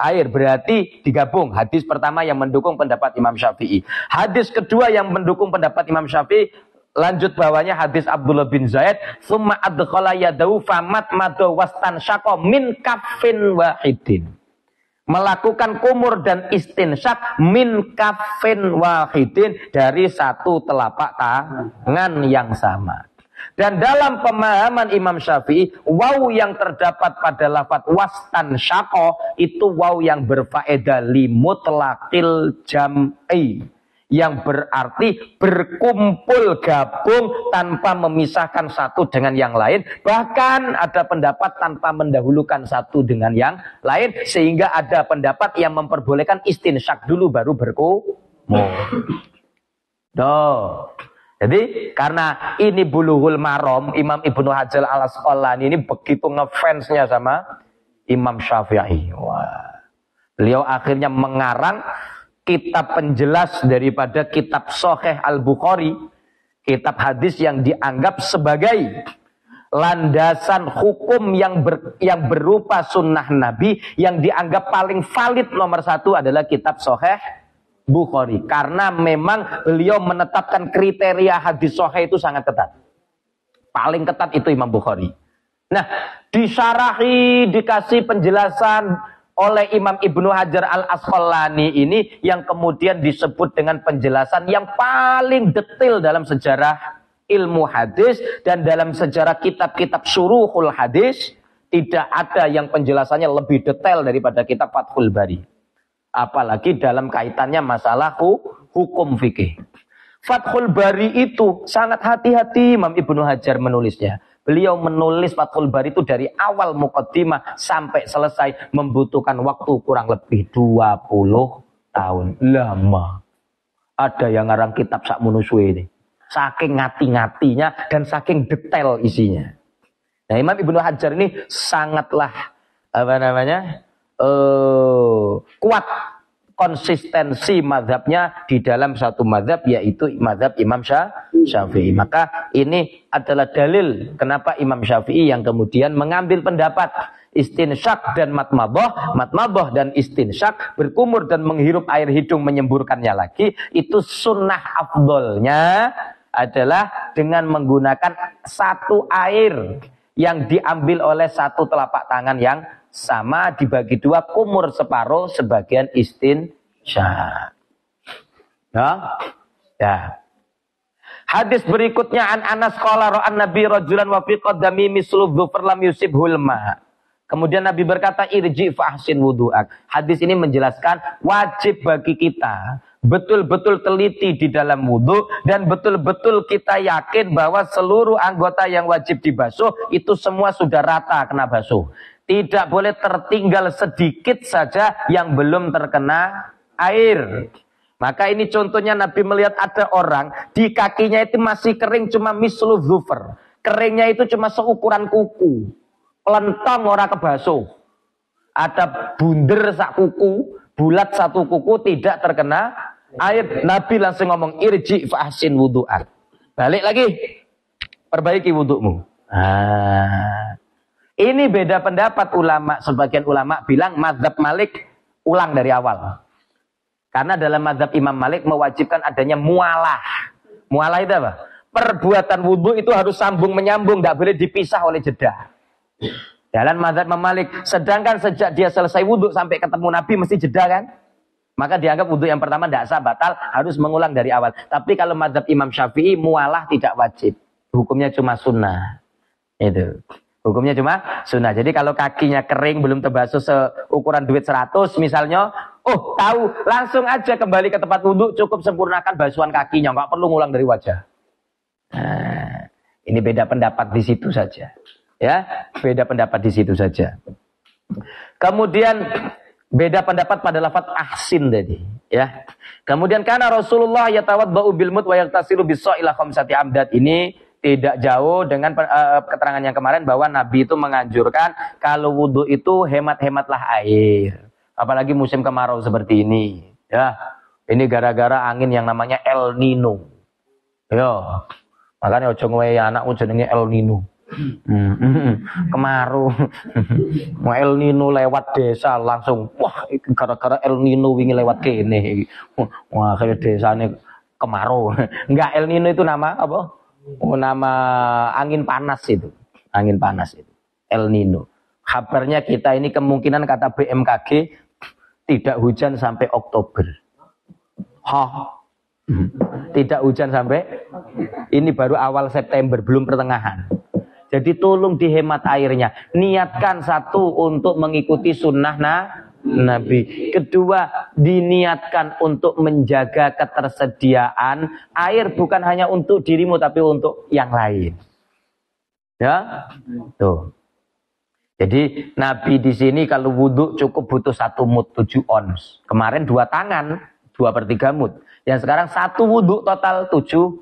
Speaker 1: air. Berarti digabung. Hadis pertama yang mendukung pendapat Imam Syafi'i. Hadis kedua yang mendukung pendapat Imam Syafi'i, lanjut bawahnya hadis Abdullah bin Zaid, summa adkhala yadahu famat madu wastan syaqqa min kaffin wahidin. Melakukan kumur dan istinsyak min kaffin wahidin, dari 1 telapak tangan yang sama. Dan dalam pemahaman Imam Syafi'i, waw yang terdapat pada lafaz wastan syaqqa itu waw yang berfaedah limutlaqil jam'i, yang berarti berkumpul gabung tanpa memisahkan satu dengan yang lain. Bahkan ada pendapat tanpa mendahulukan satu dengan yang lain, sehingga ada pendapat yang memperbolehkan istinsyak dulu baru berkumur. Jadi karena ini Bulughul Maram, Imam Ibnu Hajar al-Asqalani ini begitu ngefansnya sama Imam Syafi'i. Wah. Beliau akhirnya mengarang kitab penjelas daripada kitab Sahih Al-Bukhari, kitab hadis yang dianggap sebagai landasan hukum yang berupa sunnah Nabi, yang dianggap paling valid nomor 1 adalah kitab Sahih Bukhari. Karena memang beliau menetapkan kriteria hadis sahih itu sangat ketat. Paling ketat itu Imam Bukhari. Nah, disyarahi, dikasih penjelasan oleh Imam Ibnu Hajar al-Asqalani ini, yang kemudian disebut dengan penjelasan yang paling detail dalam sejarah ilmu hadis dan dalam sejarah kitab-kitab syuruhul hadis. Tidak ada yang penjelasannya lebih detail daripada kitab Fathul Bari. Apalagi dalam kaitannya masalah hukum fikih. Fathul Bari itu sangat hati-hati Imam Ibnu Hajar menulisnya. Beliau menulis Fathul Bari itu dari awal muqaddimah sampai selesai membutuhkan waktu kurang lebih 20 tahun. Lama. Ada yang ngarang kitab sakmono suwe ini. Saking ngati-ngatinya dan saking detail isinya. Nah, Imam Ibnu Hajar ini sangatlah kuat konsistensi mazhabnya di dalam satu mazhab, yaitu mazhab Imam Syafi'i. Maka ini adalah dalil kenapa Imam Syafi'i yang kemudian mengambil pendapat istinsyak dan matmadah dan istinsyak, berkumur dan menghirup air hidung menyemburkannya lagi, itu sunnah afdolnya adalah dengan menggunakan satu air yang diambil oleh 1 telapak tangan yang sama, dibagi 2, kumur separuh, sebagian istinsyak. Ya. Hadis berikutnya an Anas qala ra'an Nabi rajulan wa fi qadami mislu dzufar lam yusibhul ma. Kemudian Nabi berkata irji fa ahsin wudu'ak. Hadis ini menjelaskan wajib bagi kita betul-betul teliti di dalam wudu dan betul-betul kita yakin bahwa seluruh anggota yang wajib dibasuh itu semua sudah rata kena basuh. Tidak boleh tertinggal sedikit saja yang belum terkena air. Maka ini contohnya Nabi melihat ada orang di kakinya itu masih kering cuma mislu dzufar. Keringnya itu cuma seukuran kuku. Pelentong ora kebasuh. Ada bunder sak kuku, bulat satu kuku tidak terkena air. Nabi langsung ngomong irji fa ahsin wudu'an. Balik lagi. Perbaiki wudu'mu. Ini beda pendapat ulama. Sebagian ulama bilang mazhab Malik ulang dari awal. Karena dalam mazhab Imam Malik mewajibkan adanya mualah. Mualah itu apa? Perbuatan wudhu itu harus sambung menyambung, tidak boleh dipisah oleh jeda. Dalam mazhab Imam Malik, sedangkan sejak dia selesai wudhu sampai ketemu Nabi mesti jeda kan? Maka dianggap wudhu yang pertama tidak sah, batal, harus mengulang dari awal. Tapi kalau mazhab Imam Syafi'i mualah tidak wajib, hukumnya cuma sunnah. Itu. Hukumnya cuma sunnah. Jadi kalau kakinya kering belum terbasuh seukuran duit 100 misalnya, oh tahu, langsung aja kembali ke tempat wudhu, cukup sempurnakan basuhan kakinya, nggak perlu ngulang dari wajah. Nah, ini beda pendapat di situ saja. Ya, beda pendapat di situ saja. Kemudian beda pendapat pada lafaz ahsin tadi, ya. Kemudian karena Rasulullah yatawaddau bil mut wa yaghtasilu bis-sha'i ila khamsati amdad, ini tidak jauh dengan keterangan yang kemarin bahwa Nabi itu menganjurkan kalau wudhu itu hemat-hematlah air. Apalagi musim kemarau seperti ini. Ya, ini gara-gara angin yang namanya El Nino. Ya, makanya ojo ngowe anakmu jenenge El Nino. Kemarau. Mau El Nino lewat desa langsung, wah gara-gara El Nino wingi lewat kene. Wah, kayak desane kemarau. Enggak, El Nino itu nama apa? Oh, nama angin panas itu. Angin panas itu. El Nino. Kabarnya kita ini kemungkinan kata BMKG tidak hujan sampai Oktober. Tidak hujan sampai ini baru awal September, belum pertengahan. Jadi tolong dihemat airnya. Niatkan satu untuk mengikuti sunnah Nabi. Kedua, diniatkan untuk menjaga ketersediaan air bukan hanya untuk dirimu tapi untuk yang lain. Ya, tuh. Jadi Nabi di sini kalau wudhu cukup butuh 1 mud 7 ons. Kemarin 2 tangan 2/3 mud. Yang sekarang 1 wudhu total 7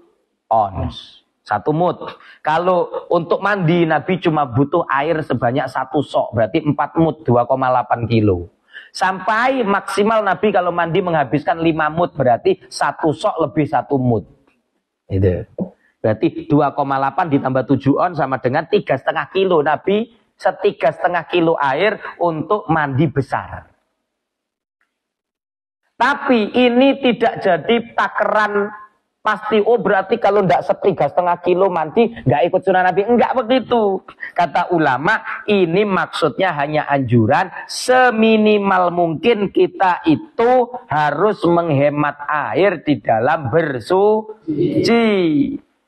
Speaker 1: ons. 1 mud. Kalau untuk mandi Nabi cuma butuh air sebanyak 1 sok. Berarti 4 mud 2,8 kilo. Sampai maksimal Nabi kalau mandi menghabiskan 5 mud. Berarti 1 sok lebih 1 mud. Itu. Berarti 2,8 ditambah 7 on sama dengan 3,5 kilo. Nabi 3,5 kilo air untuk mandi besar. Tapi ini tidak jadi takaran pasti, oh berarti kalau tidak 3,5 kilo mandi nggak ikut sunnah Nabi. Enggak begitu. Kata ulama, ini maksudnya hanya anjuran seminimal mungkin kita itu harus menghemat air di dalam bersuci.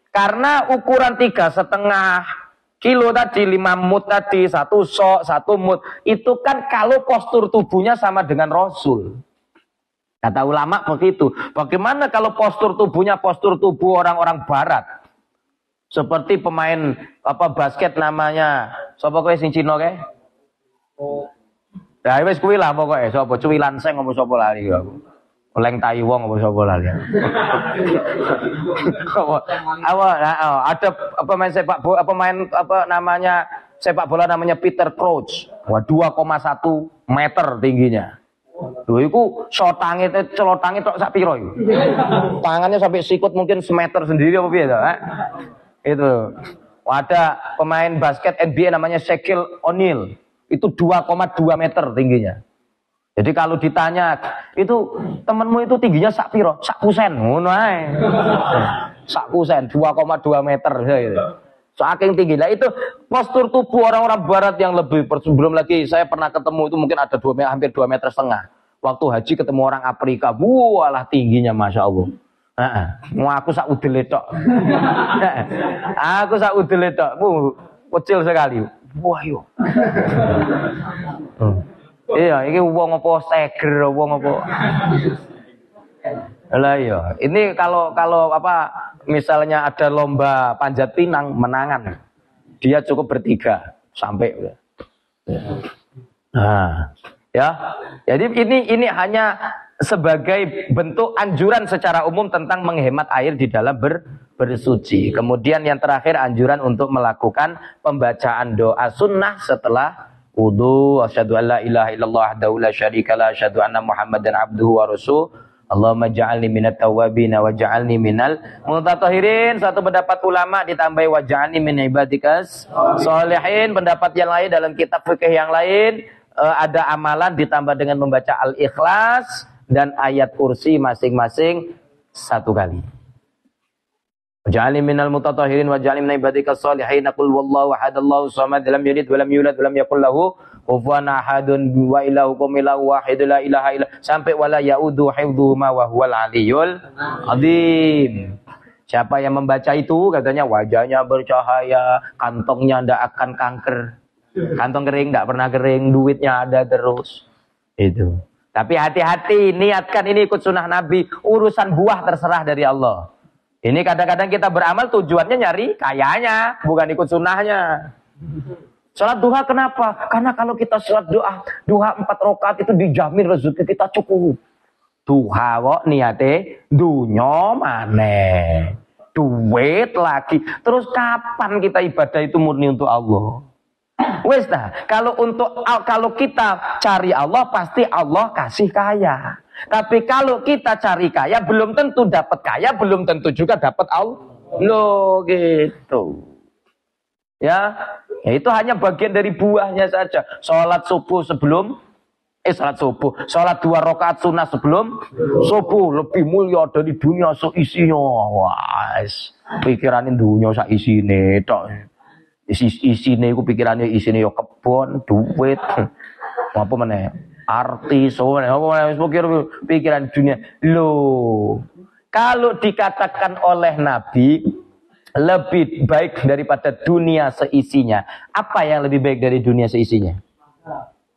Speaker 1: Karena ukuran 3,5 kilo tadi, 5 mud tadi, 1 sok, 1 mud, itu kan kalau postur tubuhnya sama dengan Rasul. Kata ulama begitu. Bagaimana kalau postur tubuhnya postur tubuh orang-orang barat? Seperti pemain basket namanya sapa kowe sing Cina kae? Oh. Lah wis kuwi lah pokoke sapa Cuwilan Seng apa sapa lali aku. Leng Tai Wong apa sapa lali. Ada pemain sepak bola namanya sepak bola namanya Peter Crouch. Wah 2,1 meter tingginya. Lho iku celotangnya tok sak piro iku? Tangannya sampai sikut mungkin semeter sendiri apa piye to, Itu. Ada pemain basket NBA namanya Shaquille O'Neal. Itu 2,2 meter tingginya. Jadi kalau ditanya, itu temenmu itu tingginya sak piro? Sak kusen ngono ae. Sak kusen 2,2 meter gitu. Saking tinggi. Lah itu postur tubuh orang-orang barat yang lebih. Belum lagi saya pernah ketemu itu mungkin ada hampir 2,5 meter. Waktu haji ketemu orang Afrika, walah tingginya Masya Allah. Heeh. Mau aku sak udele tok. Aku sak udele tok. Kecil sekali. Wah yo. Iya, ini wong apa seger, wong apa. Lah iya, ini kalau apa misalnya ada lomba panjat pinang menangan. Dia cukup bertiga sampai udah. Nah, ya. Jadi ini hanya sebagai bentuk anjuran secara umum tentang menghemat air di dalam bersuci. Kemudian yang terakhir anjuran untuk melakukan pembacaan doa sunnah setelah wudu. Asyhadu an la ilaha illallah wahdahu la syarika la asyhadu anna Muhammadan abduhu wa rasuluh. Allahumma ja'alni minat tawwabin wa ja'alni minal mutatahhirin. Satu pendapat ulama ditambahi wa ja'alni min ibadikas sholihin. Pendapat yang lain dalam kitab fikih yang lain ada amalan ditambah dengan membaca Al-Ikhlas dan ayat kursi masing-masing satu kali. Ja'alni minal mutatahhirin wa ja'alni min ibadikas sholihin. Qul wallahu ahad Allahu samad lam yalid wa lam yulad wa lam yakul lahu kufuwan ahadun wa ilahukum ilahu wahid la ilaha illa sampai wala yaudu hifdhuhuma wa huwal aliyul azim. Siapa yang membaca itu katanya wajahnya bercahaya, kantongnya ndak akan kanker. Kantong kering ndak pernah kering, duitnya ada terus. Itu. Tapi hati-hati, niatkan ini ikut sunnah Nabi, urusan buah terserah dari Allah. Ini kadang-kadang kita beramal tujuannya nyari kayanya, bukan ikut sunnahnya. Salat duha kenapa? Karena kalau kita salat duha 4 rakaat itu dijamin rezeki kita cukup. Duha kok niate dunya maneh. Duit lagi. Terus kapan kita ibadah itu murni untuk Allah? Wes dah, kalau kita cari Allah pasti Allah kasih kaya. Tapi kalau kita cari kaya belum tentu dapat kaya, belum tentu juga dapat Allah. Loh gitu. Ya itu hanya bagian dari buahnya saja. Sholat subuh sebelum sholat 2 rakaat sunnah sebelum subuh lebih mulia dari dunia seisinya. Wah, pikiranin dunia seisine tok. Isine iku pikirane isine yo kebon, duit. Apa meneh? Artis, apa pikiran dunia. Loh, kalau dikatakan oleh Nabi lebih baik daripada dunia seisinya. Apa yang lebih baik dari dunia seisinya?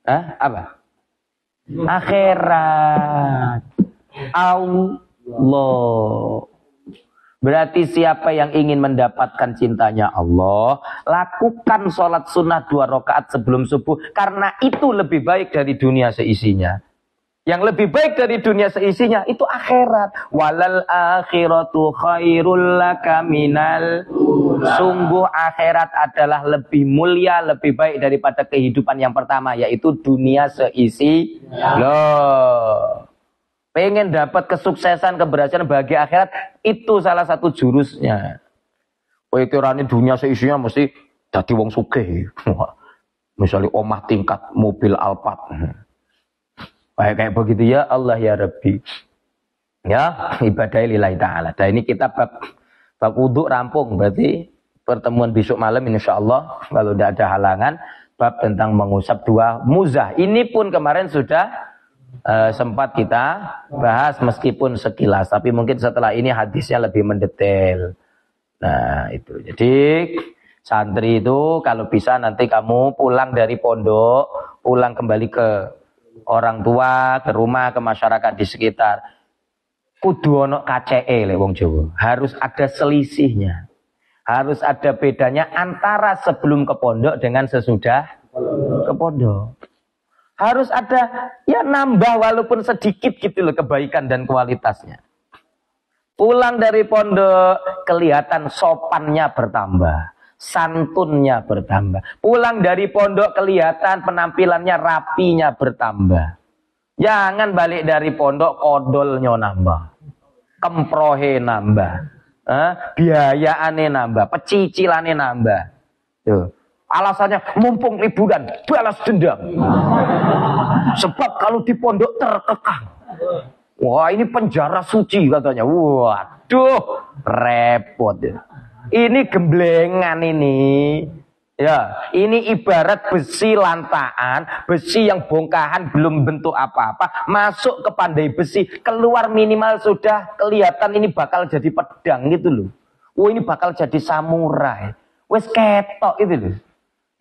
Speaker 1: Hah? Apa? Akhirat. Allah. Berarti siapa yang ingin mendapatkan cintanya Allah, lakukan sholat sunnah 2 rakaat sebelum subuh. Karena itu lebih baik dari dunia seisinya. Yang lebih baik dari dunia seisinya itu akhirat. Walal akhiratu khairul laka minal. Sungguh akhirat adalah lebih mulia, lebih baik daripada kehidupan yang pertama, yaitu dunia seisi. Loh. Pengen dapat kesuksesan, keberhasilan, bahagia akhirat, itu salah satu jurusnya. Kowe kirane dunia seisinya mesti dadi wong sugih. Misalnya omah tingkat mobil Alphard. Kayak begitu ya Allah ya Rabbi. Ya, ibadah lillahi ta'ala. Dan ini kita bab wudu rampung. Berarti pertemuan besok malam insyaallah kalau tidak ada halangan bab tentang mengusap 2 muzah. Ini pun kemarin sudah sempat kita bahas meskipun sekilas, tapi mungkin setelah ini hadisnya lebih mendetail. Nah, itu. Jadi santri itu kalau bisa nanti kamu pulang dari pondok, pulang kembali ke orang tua, ke rumah, ke masyarakat di sekitar. Kudu ono KCE le wong Jawa. Harus ada selisihnya. Harus ada bedanya antara sebelum ke pondok dengan sesudah ke pondok. Harus ada ya nambah walaupun sedikit gitu loh kebaikan dan kualitasnya. Pulang dari pondok kelihatan sopannya bertambah, santunnya bertambah. Pulang dari pondok kelihatan penampilannya rapinya bertambah. Jangan balik dari pondok kodolnya nambah, kemprohe nambah, biayaane nambah, pecicilane nambah. Tuh. Alasannya mumpung liburan, balas dendam. Sebab kalau di pondok terkekang. Wah, ini penjara suci katanya. Waduh, repot. Ini gemblengan ini. Ya, ini ibarat besi lantaan, besi yang bongkahan belum bentuk apa-apa, masuk ke pandai besi, keluar minimal sudah kelihatan ini bakal jadi pedang gitu loh. Oh ini bakal jadi samurai. Wes ketok gitu loh.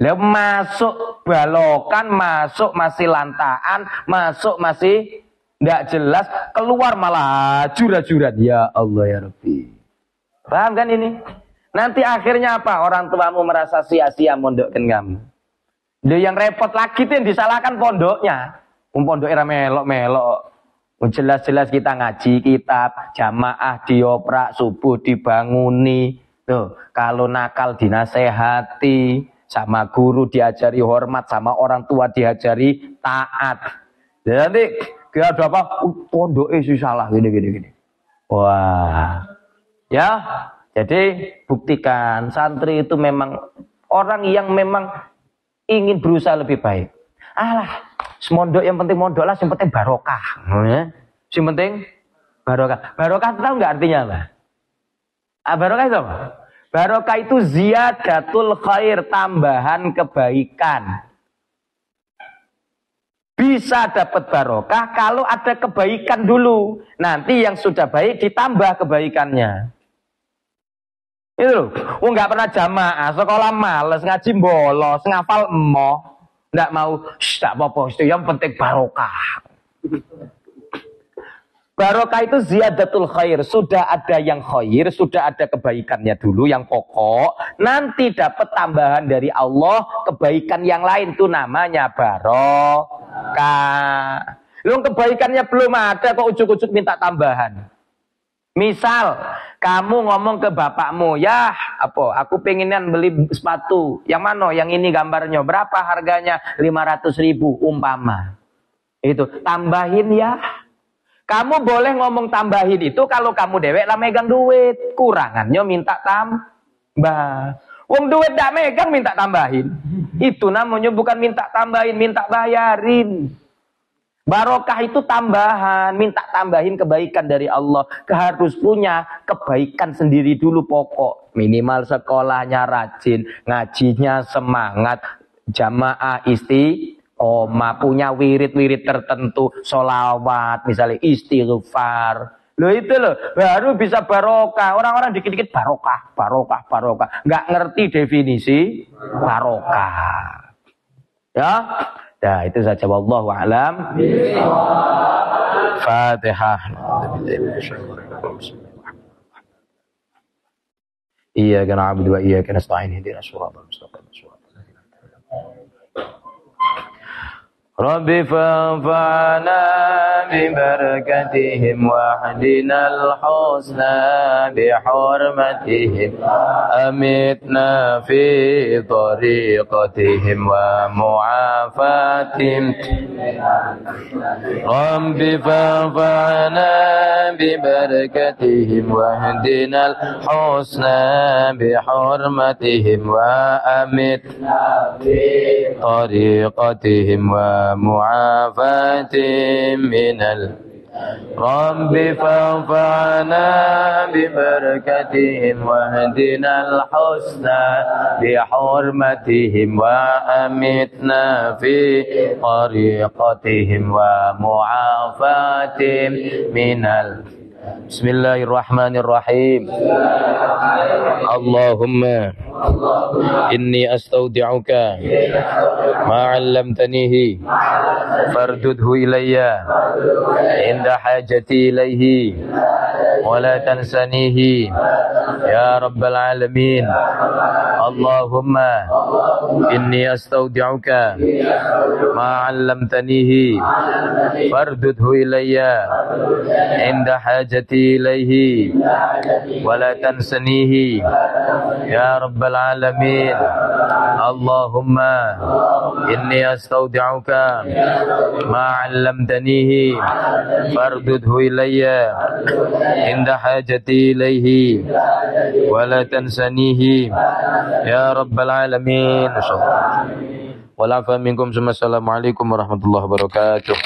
Speaker 1: Lah masuk balokan, masuk masih lantaan, masuk masih nggak jelas, keluar malah jura-juran. Ya Allah ya Rabbi. Paham kan ini? Nanti akhirnya apa? Orang tuamu merasa sia-sia mondokkan kamu. Dia yang repot lagi tuh yang disalahkan pondoknya. Pondok era melok-melok. Jelas-jelas kita ngaji kitab, jamaah dioprak, subuh dibanguni. Tuh, kalau nakal dinasehati, sama guru diajari hormat, sama orang tua diajari taat. Jadi gak ada apa, pondok sih salah gini. Wah, ya. Jadi buktikan santri itu memang orang yang memang ingin berusaha lebih baik. Alah, semondok yang penting mondok lah, yang penting barokah. Yang penting barokah. Barokah tahu nggak artinya apa? Barokah itu apa? Barokah itu ziyadatul khair, tambahan kebaikan. Bisa dapat barokah kalau ada kebaikan dulu. Nanti yang sudah baik ditambah kebaikannya. Itu loh, nggak pernah jamaah, sekolah males, ngaji bolos, ngafal emoh, nggak mau, tak apa-apa, itu yang penting barokah. Barokah itu ziyadatul khair, sudah ada yang khair, sudah ada kebaikannya dulu, yang pokok, nanti dapat tambahan dari Allah, kebaikan yang lain itu namanya barokah. Lu kebaikannya belum ada, kok ujuk-ujuk minta tambahan. Misal kamu ngomong ke bapakmu, ya apa? Aku pengenan beli sepatu. Yang mana? Yang ini gambarnya. Berapa harganya? 500.000 umpama. Itu tambahin ya. Kamu boleh ngomong tambahin itu kalau kamu dewek lah megang duit. Kurangannya minta tambah. Wong duit dak megang minta tambahin. Itu namanya bukan minta tambahin, minta bayarin. Barokah itu tambahan, minta tambahin kebaikan dari Allah. Harus punya kebaikan sendiri dulu pokok. Minimal sekolahnya rajin, ngajinya semangat, jamaah istiqomah, punya wirid-wirid tertentu, sholawat, misalnya istighfar. Loh itu loh, baru bisa barokah. Orang-orang dikit-dikit barokah. Nggak ngerti definisi barokah. Ya. Nah, itu saja wallahu a'lam. Fatihah. Iyyaka na'budu wa iyyaka nasta'in ihdinas siratal mustaqim. Rabbi fa'fa'na bibarakatihim wahdinal husna bihurmatihim amitna fi tariqatihim wa mu'afatihim Rabbi fa'fa'na bibarakatihim wahdinal husna bihurmatihim wa amitna fi tariqatihim wa mu'afatihim minal Rabbi fa'fa'na bibarakatihim wahdinal husna bihurmatihim wa amitna fi tariqatihim wa mu'afatihim minal Bismillahirrahmanirrahim. Allahumma inni astaudi'uka ma 'allamtanihi fardudhu ilayya inda hajati ilayhi wa la tansanihi ya rabbal alamin. Allahumma inni astaudi'uka ma 'allamtanihi fardudhu ilayya inda hajati ilayhi wa la tansanihi ya rabbal alamin. Allahumma inni astaudi'uka ma 'allamtanihi fardudhu ilayya inda hajati ilayhi wa la tansanihi ya rabbal alamin. Wal 'afwa minkum. Assalamualaikum warahmatullahi wabarakatuh.